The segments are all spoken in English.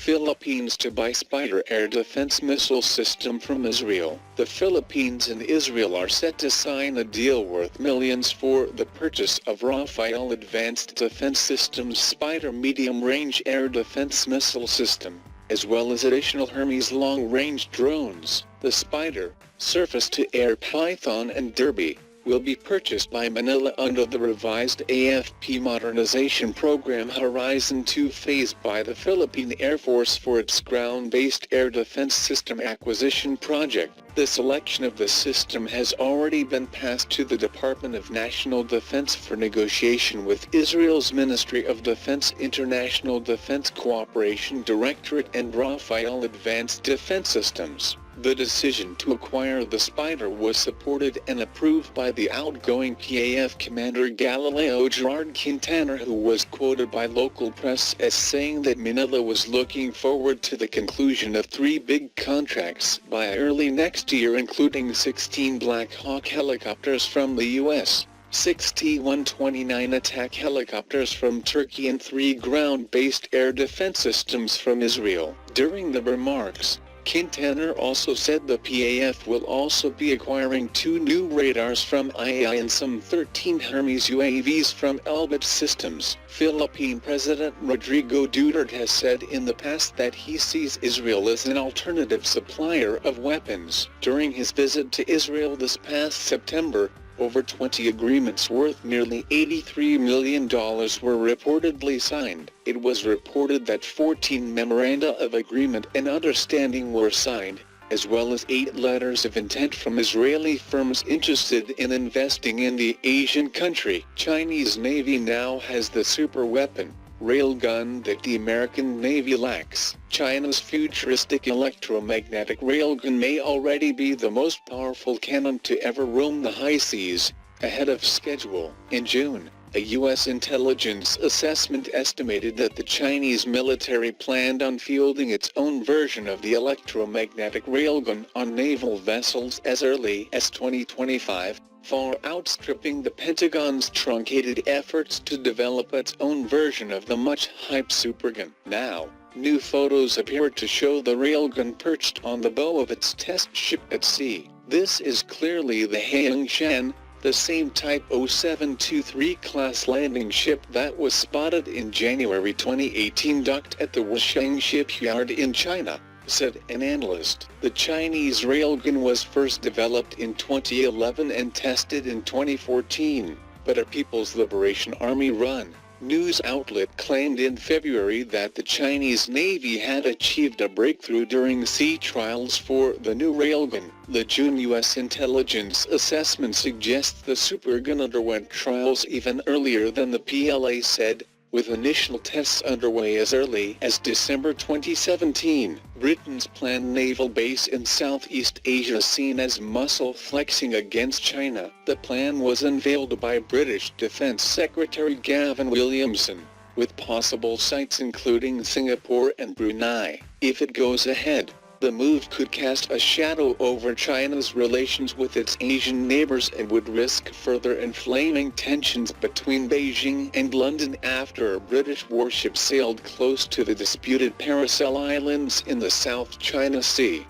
Philippines to buy SPYDER air defense missile system from Israel. The Philippines and Israel are set to sign a deal worth millions for the purchase of Rafale Advanced Defense Systems SPYDER medium-range air defense missile system, as well as additional Hermes long-range drones. The SPYDER, surface-to-air Python and Derby, will be purchased by Manila under the revised AFP modernization program Horizon 2 phase by the Philippine Air Force for its ground-based air defense system acquisition project. The selection of the system has already been passed to the Department of National Defense for negotiation with Israel's Ministry of Defense International Defense Cooperation Directorate and Rafale Advanced Defense Systems. The decision to acquire the SPYDER was supported and approved by the outgoing PAF commander Galileo Gerard Quintana, who was quoted by local press as saying that Manila was looking forward to the conclusion of 3 big contracts by early next year, including 16 Black Hawk helicopters from the U.S., 6 T-129 attack helicopters from Turkey and 3 ground-based air defense systems from Israel. During the remarks, Quintana also said the PAF will also be acquiring 2 new radars from IAI and some 13 Hermes UAVs from Elbit Systems. Philippine President Rodrigo Duterte has said in the past that he sees Israel as an alternative supplier of weapons. During his visit to Israel this past September, over 20 agreements worth nearly $83 million were reportedly signed. It was reported that 14 memoranda of agreement and understanding were signed, as well as 8 letters of intent from Israeli firms interested in investing in the Asian country. Chinese Navy now has the super weapon railgun that the American Navy lacks. China's futuristic electromagnetic railgun may already be the most powerful cannon to ever roam the high seas, ahead of schedule. In June, a U.S. intelligence assessment estimated that the Chinese military planned on fielding its own version of the electromagnetic railgun on naval vessels as early as 2025, far outstripping the Pentagon's truncated efforts to develop its own version of the much-hyped supergun. Now, new photos appear to show the railgun perched on the bow of its test ship at sea. This is clearly the Hayangshan, the same Type 0723 class landing ship that was spotted in January 2018 docked at the Wushang shipyard in China, said an analyst. The Chinese railgun was first developed in 2011 and tested in 2014, but a People's Liberation Army-run news outlet claimed in February that the Chinese Navy had achieved a breakthrough during sea trials for the new railgun. The June U.S. intelligence assessment suggests the supergun underwent trials even earlier than the PLA said, with initial tests underway as early as December 2017. Britain's planned naval base in Southeast Asia seen as muscle flexing against China. The plan was unveiled by British Defence Secretary Gavin Williamson, with possible sites including Singapore and Brunei. If it goes ahead, the move could cast a shadow over China's relations with its Asian neighbors and would risk further inflaming tensions between Beijing and London after a British warship sailed close to the disputed Paracel Islands in the South China Sea.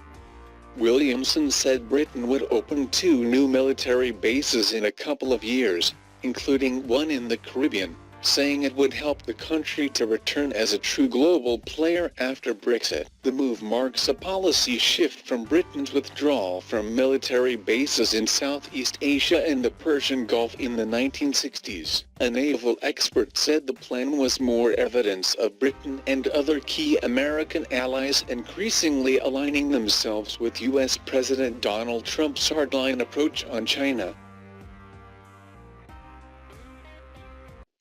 Williamson said Britain would open 2 new military bases in a couple of years, including one in the Caribbean, saying it would help the country to return as a true global player after Brexit. The move marks a policy shift from Britain's withdrawal from military bases in Southeast Asia and the Persian Gulf in the 1960s. A naval expert said the plan was more evidence of Britain and other key American allies increasingly aligning themselves with U.S. President Donald Trump's hardline approach on China.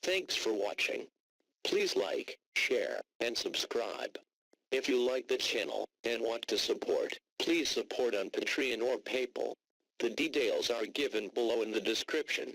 Thanks for watching. Please like, share, and subscribe. If you like the channel and want to support, please support on Patreon or PayPal. The details are given below in the description.